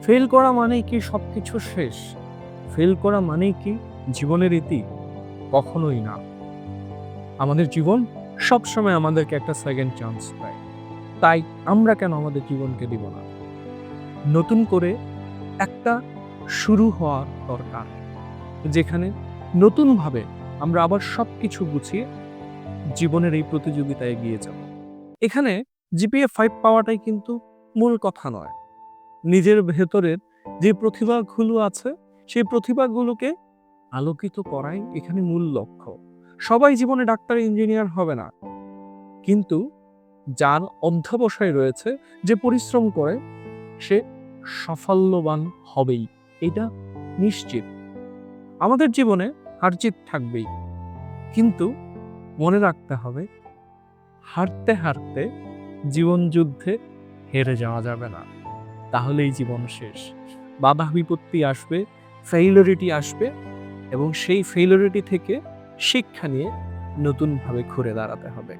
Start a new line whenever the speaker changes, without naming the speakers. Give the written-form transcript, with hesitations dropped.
Fail করা মানেই কি সবকিছু শেষ? ফেল করা মানেই কি জীবনের ইতি? কখনোই না। আমাদের জীবন সবসময় আমাদেরকে একটা সেকেন্ড চান্স দেয়। তাই আমরা কেন আমাদের জীবনকে দিব না? নতুন করে একটা শুরু হওয়ার দরকার। যেখানে নতুনভাবে আমরা আবার সবকিছু গুছিয়ে জীবনের এই প্রতিযোগিতায় এগিয়ে যাব। এখানে জিপিএ 5 পাওয়াটাই কিন্তু মূল কথা নয়। নিজের ভেতরের যে প্রতিভাগুলো আছে, সেই প্রতিভাগুলোকে আলোকিত করাই এখানে মূল লক্ষ্য। সবাই জীবনে ডাক্তার, ইঞ্জিনিয়ার হবে না। কিন্তু যার অধ্যবসায় রয়েছে, যে পরিশ্রম করে, সে সাফল্যবান হবেই। এটা নিশ্চিত। আমাদের জীবনে হার-জিত থাকবেই। কিন্তু মনে রাখতে হবে, হারতে, হারতে জীবন যুদ্ধে হেরে যাওয়া যাবে না। তাহলেই জীবন শেষ। বাধা বিপত্তি আসবে, ফেইলিউরিটি আসবে এবং সেই ফেইলিউরিটি থেকে শিক্ষা নিয়ে নতুনভাবে ঘুরে দাঁড়াতে হবে।